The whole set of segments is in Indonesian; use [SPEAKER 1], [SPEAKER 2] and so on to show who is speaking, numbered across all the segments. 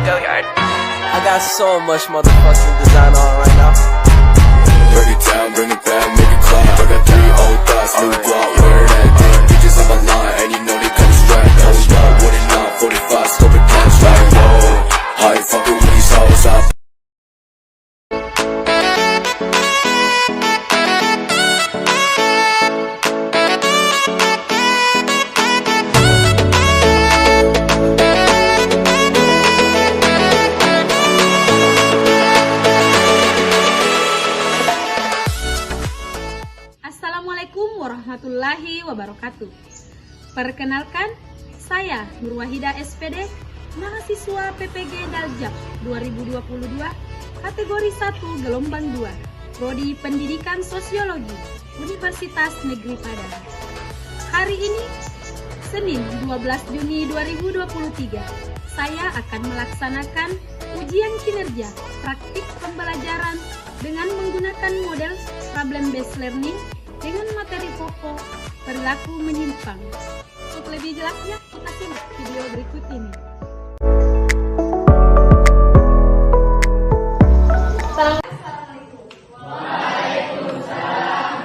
[SPEAKER 1] I got so much motherfucking design on right now.
[SPEAKER 2] Break it down, bring it back, make it clap. I got 3 old thoughts, new guap, where that damn bitches on my line, and you know they come strapped. Hold up, what it not, 45, scope it down, like whoa. How you fucking with these hoes up?
[SPEAKER 3] Assalamualaikum warahmatullahi wabarakatuh. Perkenalkan, saya Nur Wahida SPD, mahasiswa PPG Daljab 2022, kategori 1 gelombang 2, Prodi Pendidikan Sosiologi, Universitas Negeri Padang. Hari ini, Senin 12 Juni 2023, saya akan melaksanakan ujian kinerja praktik pembelajaran dengan menggunakan model problem-based learning dengan materi pokok perilaku menyimpang. Untuk lebih jelasnya, kita simak video berikut ini. Assalamualaikum. Waalaikumsalam.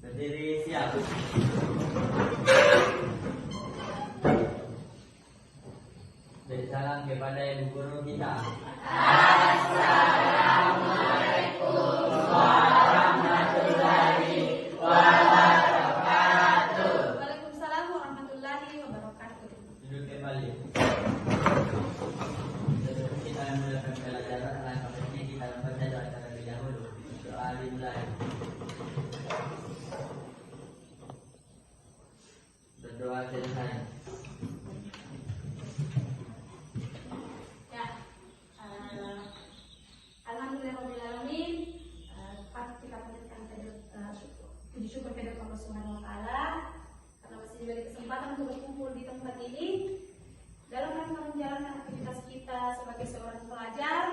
[SPEAKER 4] Berdiri siap. Beri salam kepada ibu guru kita. Assalamualaikum warahmatullahi wabarakatuh.
[SPEAKER 3] Waalaikumsalam warahmatullahi wabarakatuh.
[SPEAKER 4] Duduk kembali. Sebelum kita memulakan pelajaran, alangkah baiknya kita membaca doa terlebih dahulu. Doa dimulai. Berdoa selesai.
[SPEAKER 3] Alhamdulillahirobbilalamin. Kita panjatkan puji syukur kepada Allah Subhanahu wa taala karena masih diberi kesempatan untuk berkumpul di tempat ini dalam rangka menjalankan aktivitas kita sebagai seorang pelajar,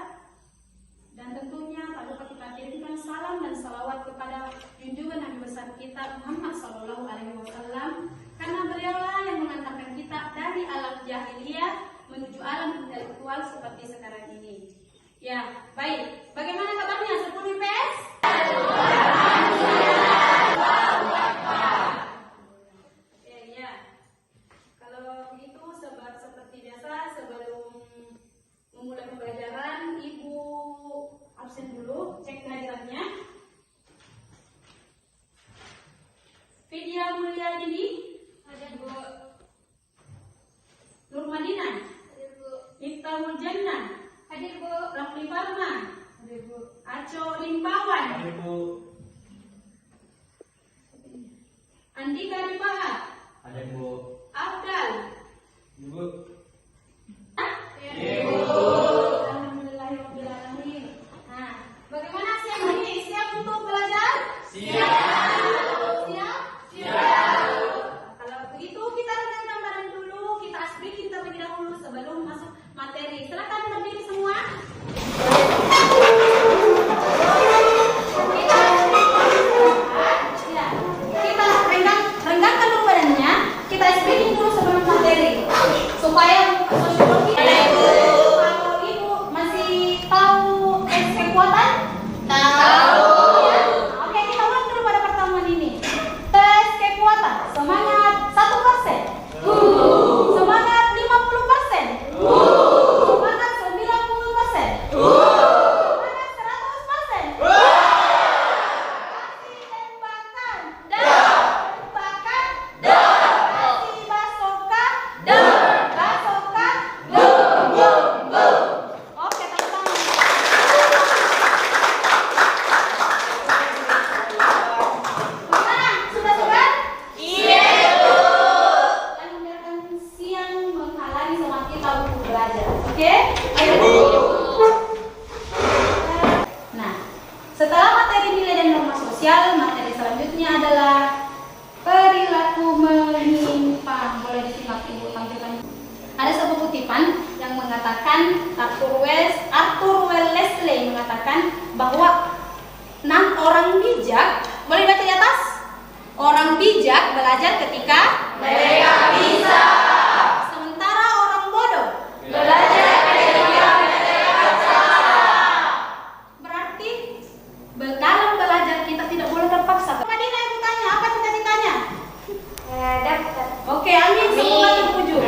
[SPEAKER 3] dan tentunya tak lupa kita kirimkan salam dan salawat kepada junjungan Nabi besar kita Muhammad Sallallahu Alaihi Wasallam, karena beliaulah yang mengantarkan kita dari alam jahiliyah menuju alam intelektual seperti sekarang ini. Ya, baik. Bagaimana kabarnya 10 IPS? Ya. Kalau begitu, seperti biasa, sebelum memulai pembelajaran, Ibu absen dulu, cek kehadirannya. Vidya Mulyadini, hadir Bu. Nurmadina, hadir Bu. Miftahul Jannah, hadir Bu. Rafli Farma, hadir Bu. Aco Limpawan,
[SPEAKER 4] Hadir Bu.
[SPEAKER 3] Andika Rifahat,
[SPEAKER 4] Hadir Bu.
[SPEAKER 3] Abdal,
[SPEAKER 4] Ibu.
[SPEAKER 3] Ibu. Alhamdulillahirobbilalamin. Nah, bagaimana siang ini? Siap untuk belajar? Siap. Siap? Siap. Kalau begitu kita rendahkan badan dulu, kita asbikin terlebih dahulu sebelum masuk materi. Silakan berdiri semua. Kita renggangkan dulu badannya, kita asbikin dulu sebelum materi supaya sosiologi. Kalau Ibu masih tahu kekuatan? Tahu. Oke, kita ulang dulu pada pertemuan ini. Tes kekuatan. Semangat 1%. Semangat 50%. Semangat 90%. Semangat 100%. Kasih tembakan. Tembakan. Kasih basoka. Basoka. Oke, tepuk tangan. Gimana? Sudah segar? Iya, Bu. Jangan membiarkan siang menghalangi semangat kita untuk belajar. Oke? Ayo, Bu. Nah, setelah materi nilai dan norma sosial, materi selanjutnya adalah perilaku menyimpang. Boleh disimak Ibu tampilkan. Ada sebuah kutipan yang mengatakan Arthur Wellesley mengatakan bahwa 6 orang bijak, boleh baca di atas? Orang bijak belajar ketika Mereka bisa. Sementara orang bodoh
[SPEAKER 5] Belajar dari yang mereka salah.
[SPEAKER 3] berarti dalam belajar kita tidak boleh terpaksa. Madina yang tanya, apa cita-citanya?
[SPEAKER 5] Dokter.
[SPEAKER 3] Oke, amin. Semoga terwujud.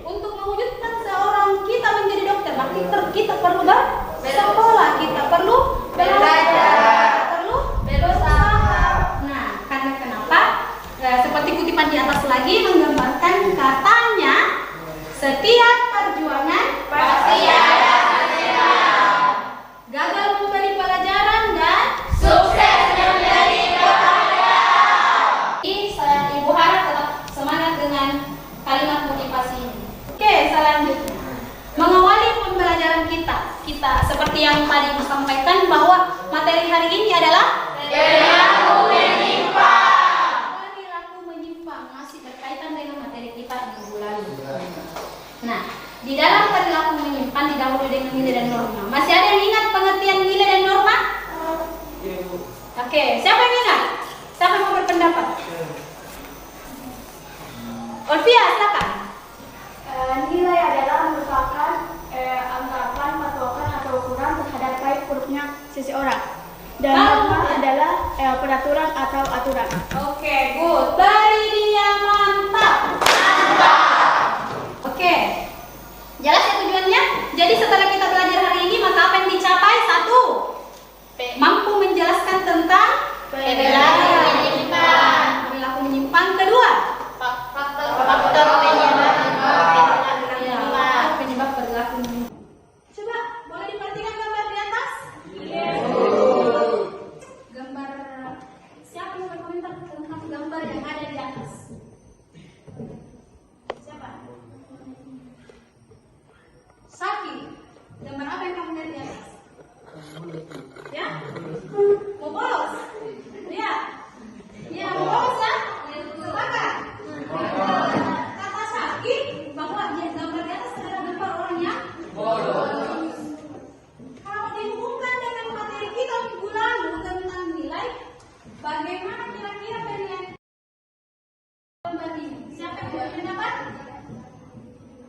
[SPEAKER 3] Untuk mewujudkan seorang kita menjadi dokter, berarti kita perlu bersekolah, kita perlu belajar, kita perlu berusaha. Nah, karena kenapa? Seperti kutipan di atas lagi menggambarkan katanya, setiap perjuangan
[SPEAKER 5] Pasti ada hasilnya.
[SPEAKER 3] gagal memberi pelajaran dan
[SPEAKER 5] Sukses menjadi kebahagiaan.
[SPEAKER 3] saya Ibu harap tetap semangat dengan kalimat motivasi ini. Oke, selanjutnya mengawali pembelajaran kita seperti yang tadi Ibu sampaikan bahwa materi hari ini adalah
[SPEAKER 5] Perilaku menyimpang.
[SPEAKER 3] perilaku menyimpang, masih berkaitan dengan materi kita minggu lalu. Nah, di dalam perilaku menyimpang didahului dengan nilai dan norma. Masih ada yang ingat pengertian nilai dan norma? Oke, siapa yang ingat? Siapa yang mau berpendapat? Olvia, silakan.
[SPEAKER 6] Nilai adalah merupakan anggapan, patokan atau ukuran terhadap baik buruknya seseorang. Dan norma adalah peraturan atau aturan.
[SPEAKER 3] Oke, good. Beri dia mantap. Oke. Jelas ya tujuannya? Jadi setelah kita belajar hari ini, maka apa yang dicapai? 1. Mampu menjelaskan tentang
[SPEAKER 5] Perilaku menyimpang.
[SPEAKER 3] perilaku menyimpang. 2.
[SPEAKER 5] Faktor
[SPEAKER 3] Penyebab perilaku menyimpang. Coba, boleh diperhatikan gambar di atas? Gambar, siapa yang berkomentar tentang gambar yang ada di atas? Siapa? Saki, gambar apa yang kamu lihat di atas? Ya? Mau bolos? Ya? Ya, mau bolos ya? Silakan. Kata Saki bahwa gambar di atas adalah gambar orang yang bolos. Kalau dihubungkan dengan materi kita minggu lalu tentang nilai, bagaimana kira-kira penilaian gambar ini? Siapa yang berpendapat?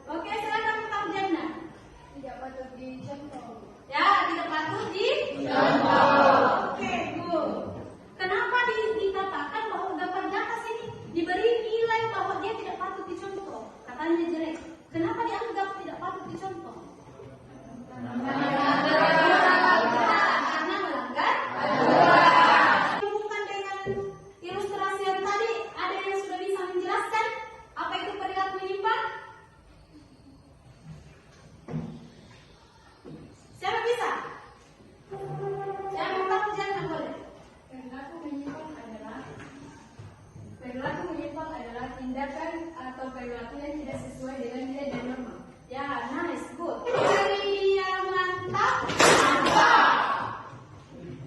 [SPEAKER 3] Oke, silakan Pak Jana.
[SPEAKER 6] Tidak patut dicontoh.
[SPEAKER 3] Ya, tidak patut dicontoh. Oke, good. Kenapa dikatakan bahwa gambar di atas ini diberi nilai bahwa dia tidak patut dicontoh? Katanya jelek. Kenapa dianggap tidak patut dicontoh? Karena melanggar aturan. Hubungkan dengan ilustrasi yang tadi, ada yang sudah bisa menjelaskan apa itu perilaku menyimpang? Siapa bisa? Siapa yang tahu jangan boleh. Perilaku menyimpang adalah tindakan atau perilaku yang tidak sesuai dengan nilai dan norma. Ya, nice, good. Beri dia mantap.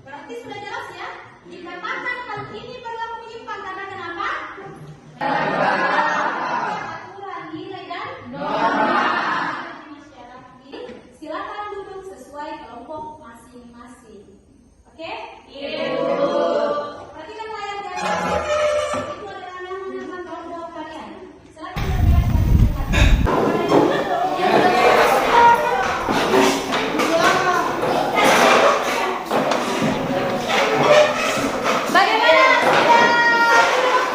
[SPEAKER 3] Berarti sudah jelas ya? Dikatakan hal ini perilaku menyimpang karena kenapa? Aturan, nilai dan norma. Masyarakat ini silakan duduk sesuai kelompok masing-masing. Oke? Perhatikan layar di atas. Itu adalah nama-nama kelompok kalian. Silakan bergerak dan bagaimana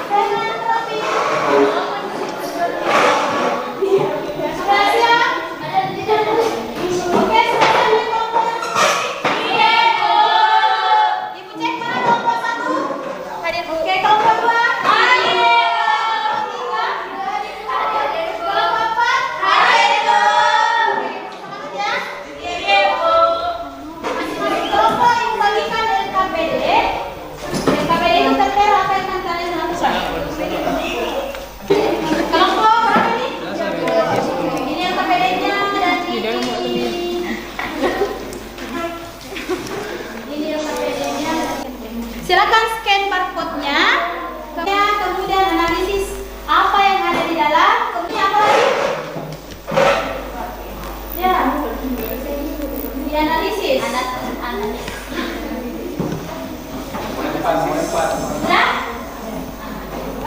[SPEAKER 3] dengan topik? Sudah siap? Oke, silakan di kelompok. Iya, Bu. Ibu cek mana kelompok 1? Hadir. Oke, kelompok 2. Hadir. Kelompok 4. Hadir, Bu. Semangat ya. Iya, Bu. Masing-masing kelompok yang bagikan dari KPD. Dari KPD itu tertera apa yang akan kalian lakukan. Kelompok berapa ini? Ini yang KPD-nya dan ini yang KPD-nya. Silakan scan barcode-nya. Kemudian analisis apa yang ada di dalam. Kemudian apa lagi? Ya. Dianalisis. Sudah?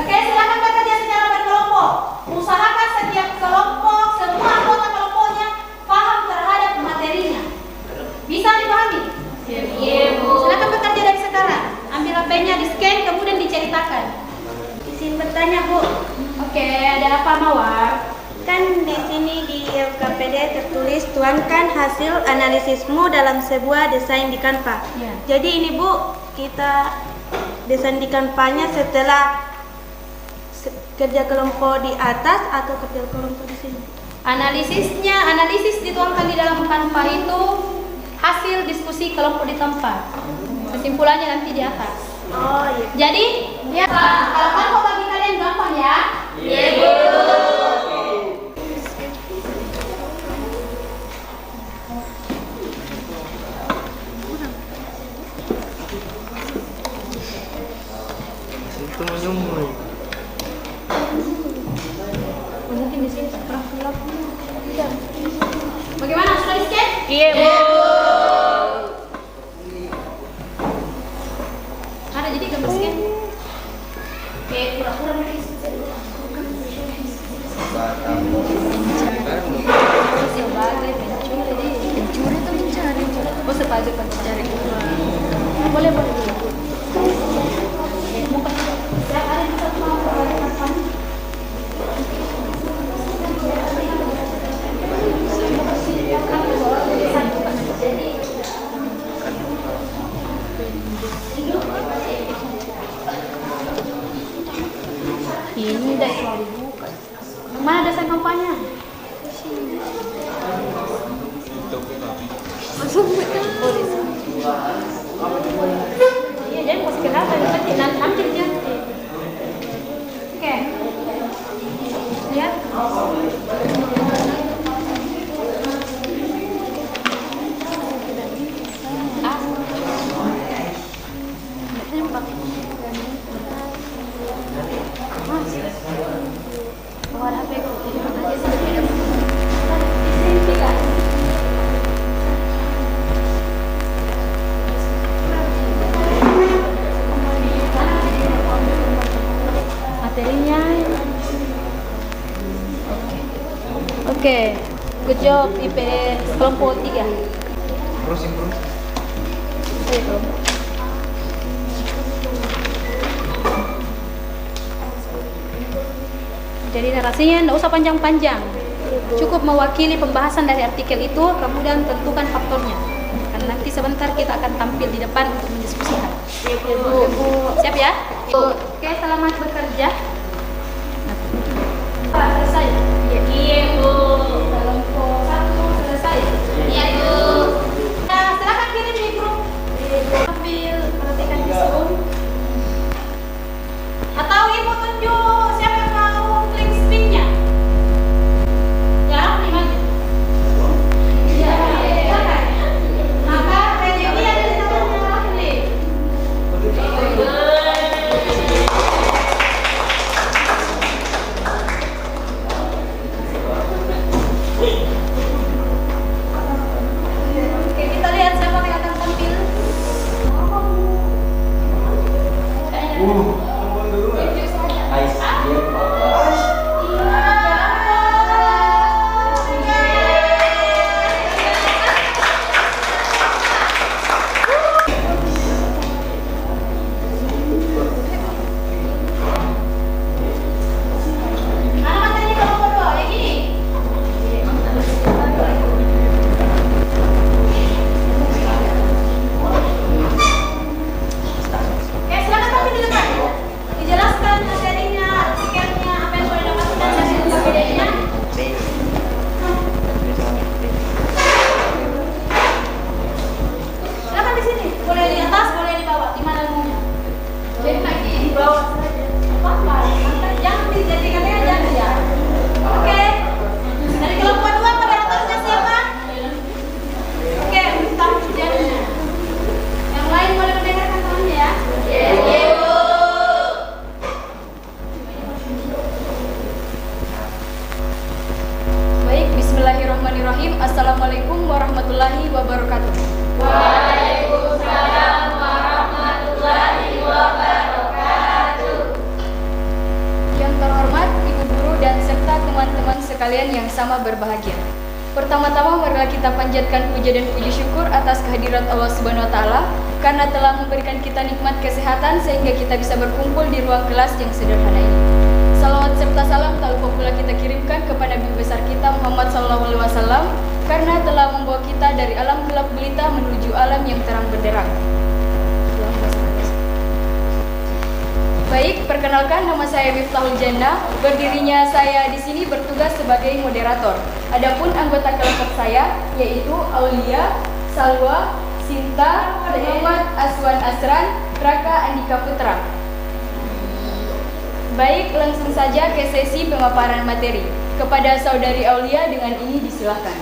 [SPEAKER 3] Oke. KTP-nya di-scan kemudian diceritakan.
[SPEAKER 6] Izin bertanya, Bu.
[SPEAKER 3] Oke, ada apa Mawar?
[SPEAKER 6] Kan di sini di LKPD tertulis tuangkan hasil analisismu dalam sebuah desain di Canva.
[SPEAKER 3] Ya.
[SPEAKER 6] Jadi ini Bu, kita desain di Canva-nya setelah kerja kelompok di atas atau kerja kelompok di sini?
[SPEAKER 3] Analisis dituangkan di dalam Canva itu hasil diskusi kelompok di tempat. Kesimpulannya nanti di atas.
[SPEAKER 6] Oh iya.
[SPEAKER 3] Jadi, ya kalau Canva bagi kalian gampang ya?
[SPEAKER 5] Iya, Bu.
[SPEAKER 3] Mungkin di sini bagaimana, sudah di-scan?
[SPEAKER 5] Iya, Bu.
[SPEAKER 3] Ada jadi gambar scan? Oke, pura-pura nanti. Sebagai pencuri itu mencari. Oh, sebagai pencari uang. Boleh. Bukan. Saya ada di satu ini dari selalu dibuka. Mana desain kampanye? Masuk iya, jadi mau kelihatan nanti dia. Oke. Lihat. Materinya. Oke. Good job IP kelompok 3.
[SPEAKER 4] Terus.
[SPEAKER 3] Ayo kelompok. Jadi narasinya tidak usah panjang-panjang, cukup mewakili pembahasan dari artikel itu, kemudian tentukan faktornya. Karena nanti sebentar kita akan tampil di depan untuk mendiskusikan. Siap ya? Oke, selamat bekerja. Selesai?
[SPEAKER 5] Iya, Bu.
[SPEAKER 3] Kelompok 1 selesai?
[SPEAKER 5] Iya, Bu.
[SPEAKER 3] Nah, silakan kirim di grup. Ambil, perhatikan di Zoom. Atau Ibu tunjuk siapa yang mau klik screen-nya? Ya, klik aja. Ya, silakan. Maka review ada di tangannya, klik. Oke, kita lihat siapa yang akan tampil. Mana materinya kelompok 2? Yang ini? Oke, silakan tampil di depan. Dijelaskan materinya, artikelnya, apa yang boleh dapatkan dari LKPD-nya. Silakan di sini. Boleh di atas, boleh di bawah. Di mana maunya? Jadi lagi di bawah saja. Apa? Jangan dijadikan jangan ya. Oke. Dari kelompok 2 pada atasnya siapa? Oke, minta jadinya. Yang lain boleh mendengarkan tangannya ya.
[SPEAKER 5] Iya, Bu.
[SPEAKER 3] Baik, bismillahirrahmanirrahim. Assalamualaikum warahmatullahi wabarakatuh.
[SPEAKER 5] Waalaikumsalam warahmatullahi wabarakatuh.
[SPEAKER 3] Yang terhormat Ibu Guru dan serta teman-teman sekalian yang sama berbahagia. Pertama-tama marilah kita panjatkan puja dan puji syukur atas kehadirat Allah Subhanahu wa taala
[SPEAKER 7] karena telah memberikan kita nikmat kesehatan sehingga kita bisa berkumpul di ruang kelas yang sederhana ini. Salawat serta salam tak lupa pula kita kirimkan kepada Nabi besar kita Muhammad SAW karena telah membawa kita dari alam gelap gulita menuju alam yang terang benderang. Baik, perkenalkan nama saya Miftahul Jannah. Berdirinya saya di sini bertugas sebagai moderator. Adapun anggota kelompok saya yaitu Aulia, Salwa, Sinta, Muhammad Aswan Asran, Raka Andika Putra. Baik, langsung saja ke sesi pemaparan materi. Kepada saudari Aulia dengan ini disilahkan.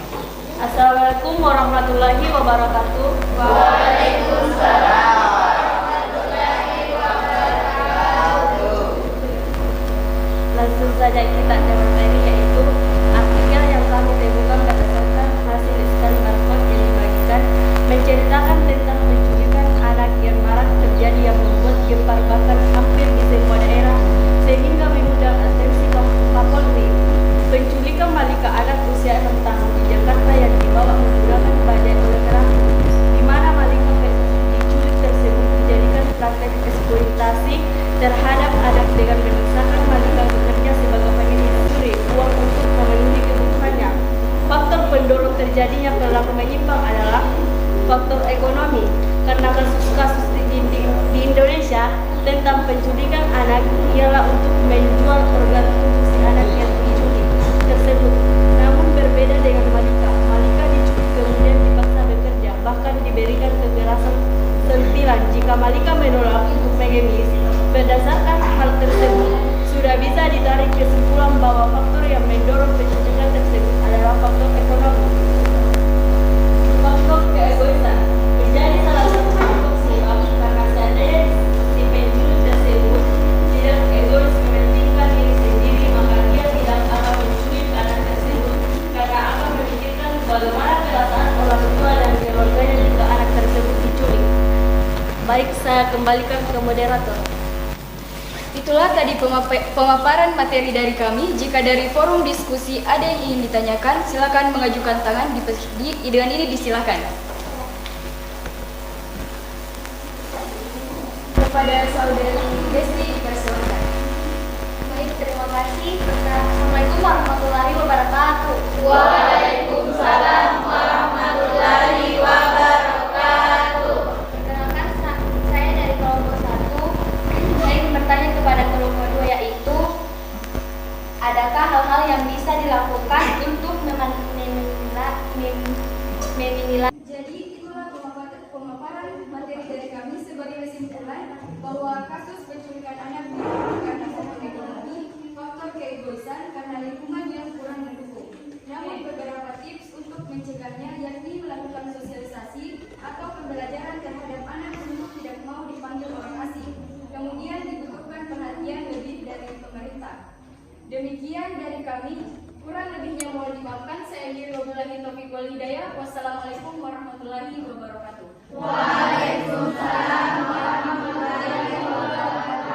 [SPEAKER 8] Assalamualaikum warahmatullahi wabarakatuh.
[SPEAKER 5] Waalaikumsalam.
[SPEAKER 8] Langsung saja kita ke materi, yaitu artikel yang kami temukan berdasarkan hasil studi barcode yang dibagikan menceritakan tentang penculikan anak yang marak terjadi yang membuat gempar bahkan hampir di semua daerah sehingga mengundang atensi Kapolri. Penculikan balita anak usia 6 tahun di Jakarta yang dibawa menggunakan bajai fotografi, di mana balita diculik tersebut dijadikan praktek eksploitasi terhadap anak dengan memaksakan balita bekerja sebagai penyelidik uang untuk memenuhi kebutuhannya. Faktor pendorong terjadinya perilaku menyimpang adalah faktor ekonomi, karena kasus-kasus di Indonesia tentang penculikan anak ialah untuk menjual organ tubuh si anak yang diculik tersebut. Namun berbeda dengan Malika. Malika diculik kemudian dipaksa bekerja, bahkan diberikan kekerasan sentilan. Jika Malika menolak untuk mengemis, berdasarkan hal tersebut sudah bisa ditarik kesimpulan bahwa faktor yang mendorong penculikan tersebut adalah faktor ekonomi. Faktor keegoisan menjadi salah satu faktor sebab, karena seandainya si penculik tersebut tidak egois mementingkan diri sendiri, maka dia tidak akan menculik anak tersebut karena akan memikirkan bagaimana perasaan orang tua dan keluarganya jika anak tersebut diculik. Baik, saya kembalikan ke moderator.
[SPEAKER 7] Itulah tadi pemaparan materi dari kami. Jika dari forum diskusi ada yang ingin ditanyakan, silakan mengajukan tangan dengan ini disilakan. Kepada saudari Desti dipersilakan.
[SPEAKER 6] Baik, terima kasih. Assalamualaikum warahmatullahi wabarakatuh.
[SPEAKER 5] Waalaikumsalam warahmatullahi wabarakatuh.
[SPEAKER 6] Perkenalkan, saya dari kelompok 1. Saya ingin bertanya kepada kelompok 2, yaitu adakah hal-hal yang bisa dilakukan untuk menilai.
[SPEAKER 7] Jadi itulah pemaparan materi dari kami sebagai kesimpulan bahwa kasus penculikan anak dilakukan karena faktor ekonomi, faktor keegoisan karena lingkungan yang kurang mendukung. Namun beberapa tips untuk mencegahnya yakni melakukan sosialisasi atau pembelajaran terhadap anak untuk tidak mau dipanggil orang asing. Kemudian dibutuhkan perhatian lebih dari pemerintah. Demikian dari kami. Kurang lebihnya mohon dimaafkan. Saya Akhiri wabillahi taufiq wal hidayah. Wassalamualaikum warahmatullahi wabarakatuh.
[SPEAKER 5] Waalaikumsalam warahmatullahi wabarakatuh.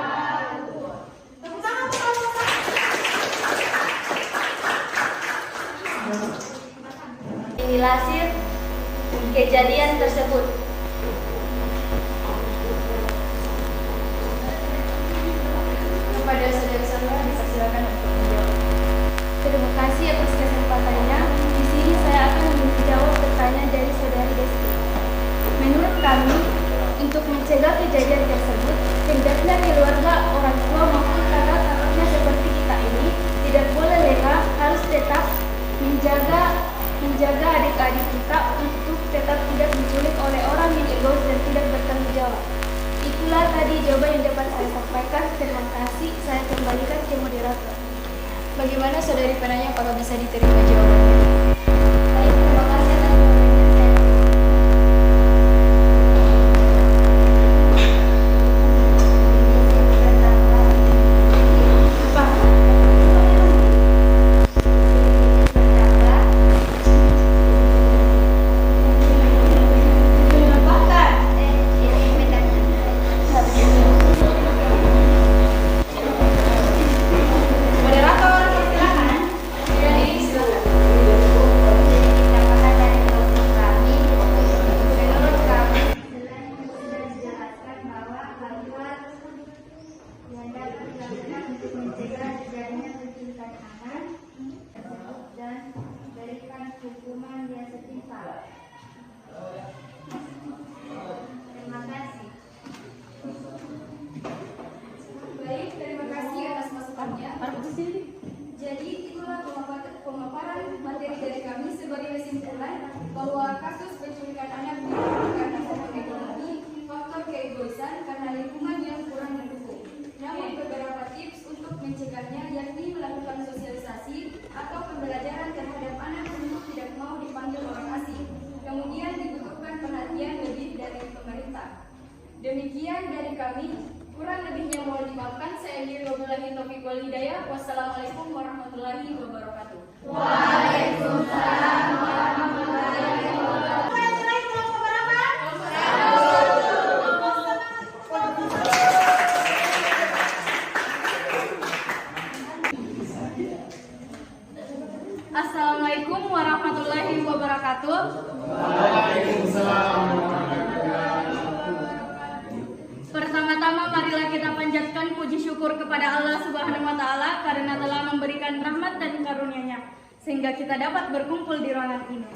[SPEAKER 6] Menilasir kejadian tersebut.
[SPEAKER 7] Kepada saudara Sandra dipersilakan untuk menjawab.
[SPEAKER 6] Terima kasih atas kesempatannya. Di sini saya akan menjawab pertanyaan dari saudari Desti. Menurut kami, untuk mencegah kejadian tersebut, hendaknya keluarga, orang tua maupun kakak-kakaknya seperti kita ini tidak boleh lengah, harus tetap menjaga adik-adik kita untuk tetap tidak diculik oleh orang yang egois dan tidak bertanggung jawab. Itulah tadi jawaban yang dapat saya sampaikan. Terima kasih. Saya kembalikan ke moderator.
[SPEAKER 7] Bagaimana saudari penanya, apakah bisa diterima jawabannya?
[SPEAKER 6] Baik, terima kasih atas pertanyaan saya.
[SPEAKER 7] Moderator, silakan. Dengan ini silakan.
[SPEAKER 3] wal hidayah. Wassalamualaikum warahmatullahi wabarakatuh.
[SPEAKER 5] Waalaikumsalam warahmatullahi wabarakatuh.
[SPEAKER 3] Assalamualaikum warahmatullahi wabarakatuh. Pertama-tama marilah kita panjatkan puji syukur kepada Allah Subhanahu wa taala karena telah memberikan rahmat dan karunia-Nya sehingga kita dapat berkumpul di ruangan ini.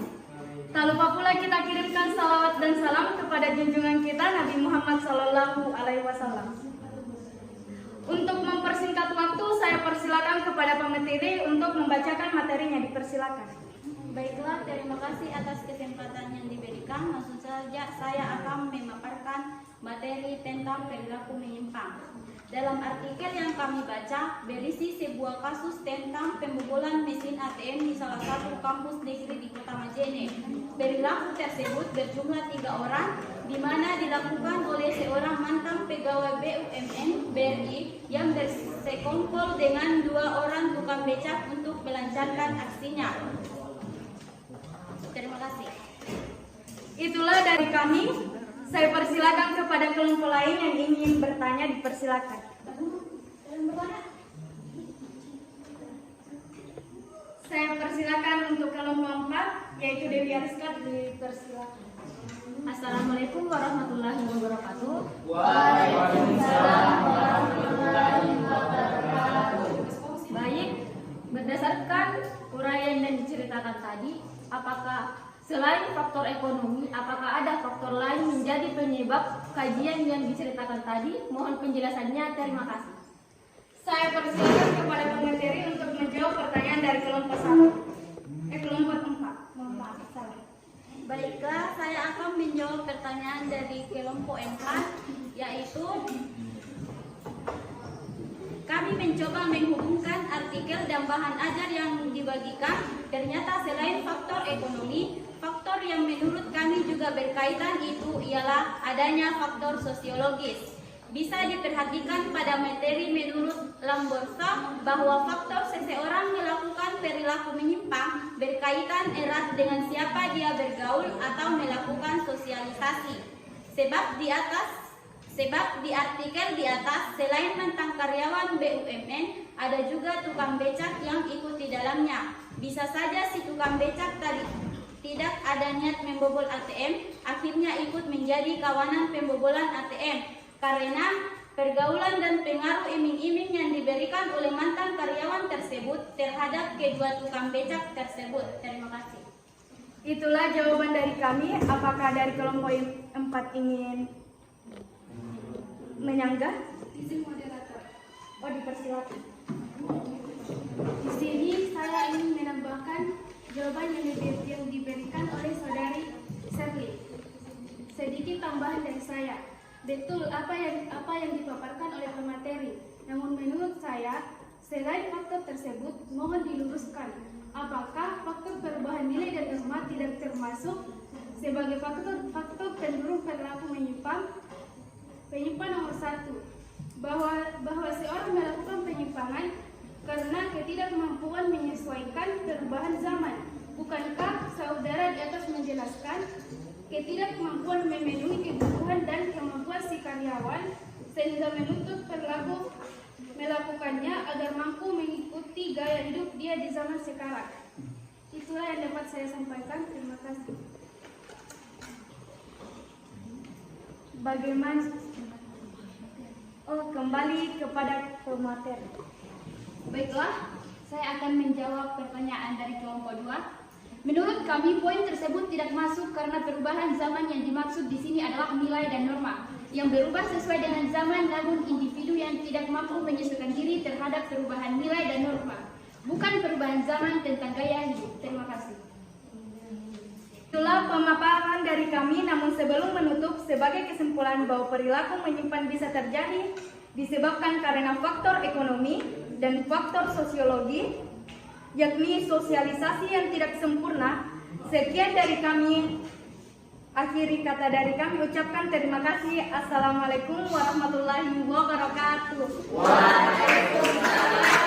[SPEAKER 3] Tak lupa pula kita kirimkan salawat dan salam kepada junjungan kita Nabi Muhammad SAW. Untuk mempersingkat waktu, saya persilakan kepada pemateri untuk membacakan materinya. Dipersilakan.
[SPEAKER 8] Baiklah, terima kasih atas kesempatan yang diberikan. Langsung saja saya akan memaparkan materi tentang perilaku menyimpang. Dalam artikel yang kami baca, berisi sebuah kasus tentang pembobolan mesin ATM di salah satu kampus negeri di Kota Majene. Perilaku tersebut berjumlah 3 orang, di mana dilakukan oleh seorang mantan pegawai BUMN BRI yang bersekongkol dengan 2 orang tukang becak untuk melancarkan aksinya. Terima kasih.
[SPEAKER 3] Itulah dari kami. Saya persilakan kepada kelompok lain yang ingin bertanya, dipersilakan. Saya persilakan untuk kelompok 4, yaitu Dewi Ariska, dipersilakan.
[SPEAKER 8] Assalamualaikum warahmatullahi wabarakatuh.
[SPEAKER 5] Waalaikumsalam warahmatullahi wabarakatuh.
[SPEAKER 8] Baik, berdasarkan uraian yang diceritakan tadi, apakah selain faktor ekonomi, apakah ada faktor lain menjadi penyebab kajian yang diceritakan tadi? Mohon penjelasannya, terima kasih.
[SPEAKER 3] Saya persilakan kepada pemateri untuk menjawab pertanyaan dari kelompok 1. Kelompok 4. Mohon maaf, salah.
[SPEAKER 8] Baiklah, saya akan menjawab pertanyaan dari kelompok 4, yaitu kami mencoba menghubungkan artikel dan bahan ajar yang dibagikan. Ternyata selain faktor ekonomi, faktor yang menurut kami juga berkaitan itu ialah adanya faktor sosiologis. Bisa diperhatikan pada materi menurut Lamborsa bahwa faktor seseorang melakukan perilaku menyimpang berkaitan erat dengan siapa dia bergaul atau melakukan sosialisasi. Sebab di artikel di atas, selain mantan karyawan BUMN, ada juga tukang becak yang ikut di dalamnya. Bisa saja si tukang becak tadi tidak ada niat membobol ATM, akhirnya ikut menjadi kawanan pembobolan ATM. Karena pergaulan dan pengaruh iming-iming yang diberikan oleh mantan karyawan tersebut terhadap kedua tukang becak tersebut. Terima kasih.
[SPEAKER 3] Itulah jawaban dari kami. Apakah dari kelompok 4 ingin menyanggah?
[SPEAKER 7] Izin moderator.
[SPEAKER 3] Oh, dipersilakan.
[SPEAKER 6] Di sini saya ingin menambahkan jawaban yang diberikan oleh saudari Shirley. Sedikit tambahan dari saya. Betul apa yang dipaparkan oleh pemateri. Namun menurut saya, selain faktor tersebut, mohon diluruskan. Apakah faktor perubahan nilai dan norma tidak termasuk sebagai faktor pendorong perilaku menyimpang? Penyimpangan nomor 1, bahwa seorang melakukan penyimpangan karena ketidakmampuan menyesuaikan perubahan zaman. Bukankah saudara di atas menjelaskan ketidakmampuan memenuhi kebutuhan dan kemampuan si karyawan sehingga menuntut perilaku melakukannya agar mampu mengikuti gaya hidup dia di zaman sekarang? Itulah yang dapat saya sampaikan. Terima kasih.
[SPEAKER 3] Bagaimana? Oh, kembali kepada pemateri.
[SPEAKER 9] Baiklah, saya akan menjawab pertanyaan dari kelompok 2. Menurut kami, poin tersebut tidak masuk karena perubahan zaman yang dimaksud di sini adalah nilai dan norma yang berubah sesuai dengan zaman, namun individu yang tidak mampu menyesuaikan diri terhadap perubahan nilai dan norma, bukan perubahan zaman tentang gaya hidup. Terima kasih.
[SPEAKER 3] Itulah pemaparan dari kami, namun sebelum menutup, sebagai kesimpulan bahwa perilaku menyimpan bisa terjadi disebabkan karena faktor ekonomi dan faktor sosiologi, yakni sosialisasi yang tidak sempurna. Sekian dari kami. Akhiri kata dari kami ucapkan terima kasih. Assalamualaikum warahmatullahi wabarakatuh.
[SPEAKER 5] Waalaikumsalam.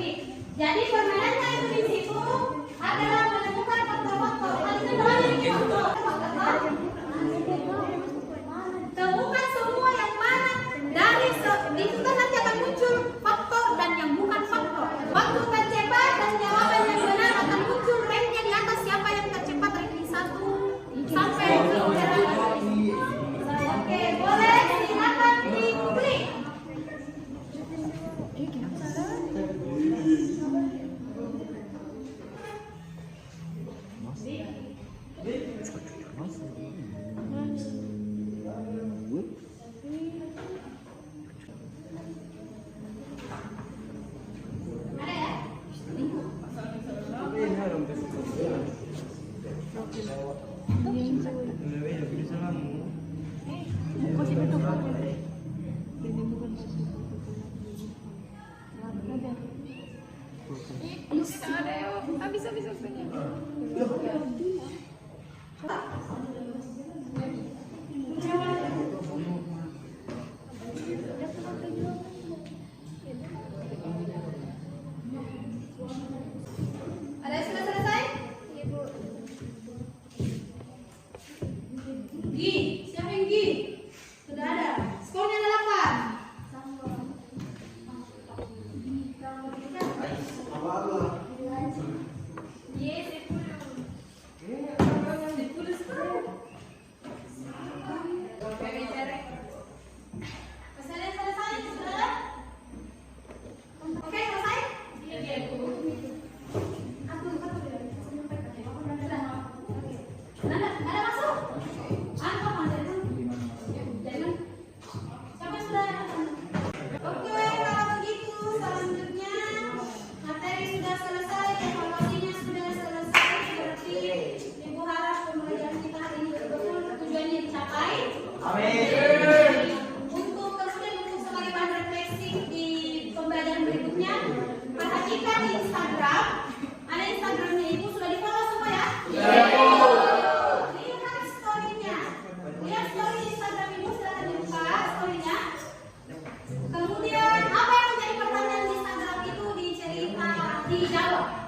[SPEAKER 3] Jadi permainannya itu di situ adalah menemukan faktor-faktor. Nanti temukan semua yang mana dari itu kan nanti akan muncul faktor dan yang bukan faktor. Waktu tercepat dan jawaban yang benar akan muncul ranknya di atas siapa yang tercepat ranking 1 sampai ke Oke, boleh silakan diklik. Ada yang sudah selesai? Gi, siapa yang Gi? Sudah ada. Skornya ada 8. Yes, 10 sekali. Pesannya selesai, saudara? Oke, selesai? Ada masuk? Siapa sudah? Oke, kalau begitu selanjutnya materi sudah selesai, evaluasinya sudah selesai. Berarti Ibu harap pembelajaran kita hari ini betul tujuannya dicapai. Amin. Untuk kemudian sebagai bahan refleksi di pembelajaran berikutnya, perhatikan di Instagram. Ada Instagramnya Ibu sudah di-follow semua ya? Lihat story-nya. Lihat story Instagram Ibu, silahkan dibuka story-nya. Kemudian apa yang menjadi pertanyaan di Instagram itu dijawab.